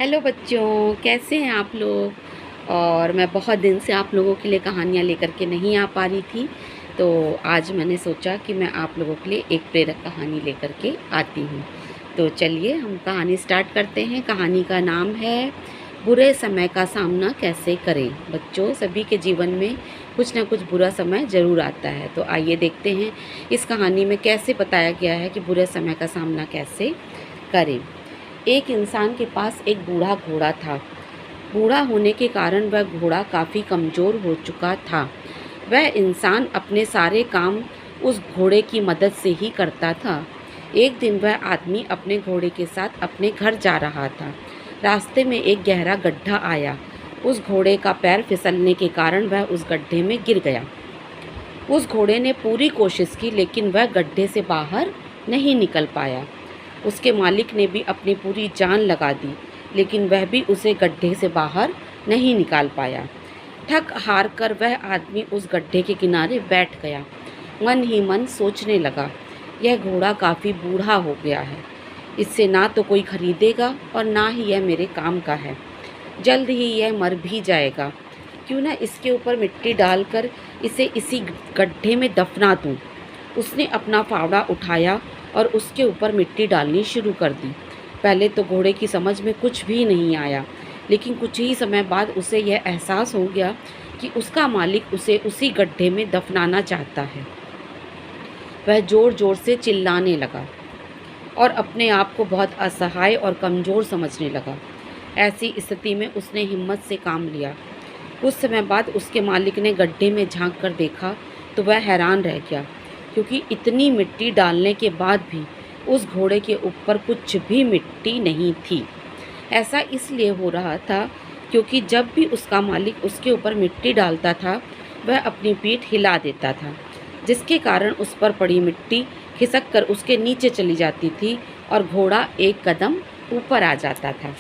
Hello बच्चों, कैसे हैं आप लोग। और मैं बहुत दिन से आप लोगों के लिए कहानियाँ लेकर के नहीं आ पा रही थी, तो आज मैंने सोचा कि मैं आप लोगों के लिए एक प्रेरक कहानी लेकर के आती हूँ। तो चलिए हम कहानी स्टार्ट करते हैं। कहानी का नाम है बुरे समय का सामना कैसे करें। बच्चों, सभी के जीवन में कुछ ना कुछ बुरा समय ज़रूर आता है, तो आइए देखते हैं इस कहानी में कैसे बताया गया है कि बुरे समय का सामना कैसे करें। एक इंसान के पास एक बूढ़ा घोड़ा था। बूढ़ा होने के कारण वह घोड़ा काफ़ी कमज़ोर हो चुका था। वह इंसान अपने सारे काम उस घोड़े की मदद से ही करता था। एक दिन वह आदमी अपने घोड़े के साथ अपने घर जा रहा था। रास्ते में एक गहरा गड्ढा आया। उस घोड़े का पैर फिसलने के कारण वह उस गड्ढे में गिर गया। उस घोड़े ने पूरी कोशिश की, लेकिन वह गड्ढे से बाहर नहीं निकल पाया। उसके मालिक ने भी अपनी पूरी जान लगा दी, लेकिन वह भी उसे गड्ढे से बाहर नहीं निकाल पाया। थक हार कर वह आदमी उस गड्ढे के किनारे बैठ गया। मन ही मन सोचने लगा, यह घोड़ा काफ़ी बूढ़ा हो गया है। इससे ना तो कोई खरीदेगा और ना ही यह मेरे काम का है। जल्द ही यह मर भी जाएगा। क्यों ना इसके ऊपर मिट्टी डालकर इसे इसी गड्ढे में दफना दूँ। उसने अपना फावड़ा उठाया और उसके ऊपर मिट्टी डालनी शुरू कर दी। पहले तो घोड़े की समझ में कुछ भी नहीं आया, लेकिन कुछ ही समय बाद उसे यह एहसास हो गया कि उसका मालिक उसे उसी गड्ढे में दफनाना चाहता है। वह ज़ोर ज़ोर से चिल्लाने लगा और अपने आप को बहुत असहाय और कमज़ोर समझने लगा। ऐसी स्थिति में उसने हिम्मत से काम लिया। कुछ समय बाद उसके मालिक ने गड्ढे में झांक कर देखा तो वह हैरान रह गया, क्योंकि इतनी मिट्टी डालने के बाद भी उस घोड़े के ऊपर कुछ भी मिट्टी नहीं थी। ऐसा इसलिए हो रहा था क्योंकि जब भी उसका मालिक उसके ऊपर मिट्टी डालता था, वह अपनी पीठ हिला देता था, जिसके कारण उस पर पड़ी मिट्टी खिसक कर उसके नीचे चली जाती थी और घोड़ा एक कदम ऊपर आ जाता था।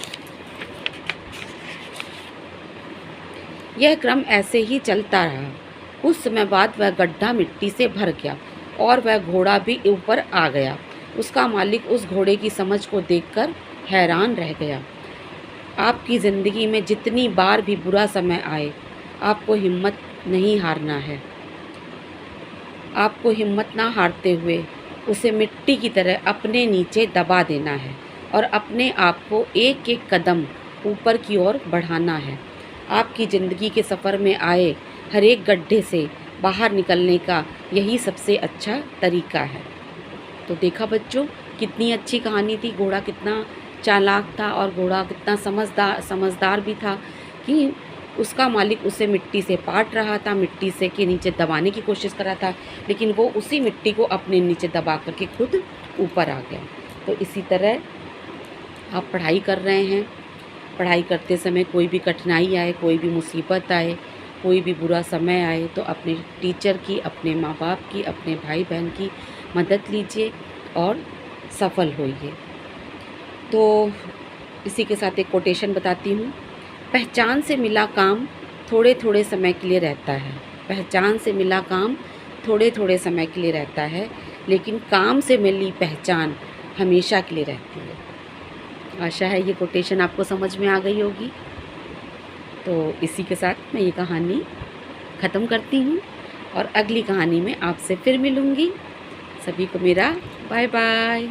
यह क्रम ऐसे ही चलता रहा। कुछ समय बाद वह गड्ढा मिट्टी से भर गया और वह घोड़ा भी ऊपर आ गया। उसका मालिक उस घोड़े की समझ को देखकर हैरान रह गया। आपकी ज़िंदगी में जितनी बार भी बुरा समय आए, आपको हिम्मत नहीं हारना है। आपको हिम्मत ना हारते हुए उसे मिट्टी की तरह अपने नीचे दबा देना है और अपने आप को एक एक कदम ऊपर की ओर बढ़ाना है। आपकी ज़िंदगी के सफ़र में आए हर एक गड्ढे से बाहर निकलने का यही सबसे अच्छा तरीका है। तो देखा बच्चों, कितनी अच्छी कहानी थी। घोड़ा कितना चालाक था और घोड़ा कितना समझदार भी था कि उसका मालिक उसे मिट्टी से पाट रहा था, मिट्टी से के नीचे दबाने की कोशिश कर रहा था, लेकिन वो उसी मिट्टी को अपने नीचे दबा करके खुद ऊपर आ गया। तो इसी तरह आप पढ़ाई कर रहे हैं, पढ़ाई करते समय कोई भी कठिनाई आए, कोई भी मुसीबत आए, कोई भी बुरा समय आए, तो अपने टीचर की, अपने माँ बाप की, अपने भाई बहन की मदद लीजिए और सफल होइए। तो इसी के साथ एक कोटेशन बताती हूँ। पहचान से मिला काम थोड़े थोड़े समय के लिए रहता है। पहचान से मिला काम थोड़े थोड़े समय के लिए रहता है, लेकिन काम से मिली पहचान हमेशा के लिए रहती है। आशा है ये कोटेशन आपको समझ में आ गई होगी। तो इसी के साथ मैं ये कहानी ख़त्म करती हूँ और अगली कहानी में आपसे फिर मिलूँगी। सभी को मेरा बाय बाय।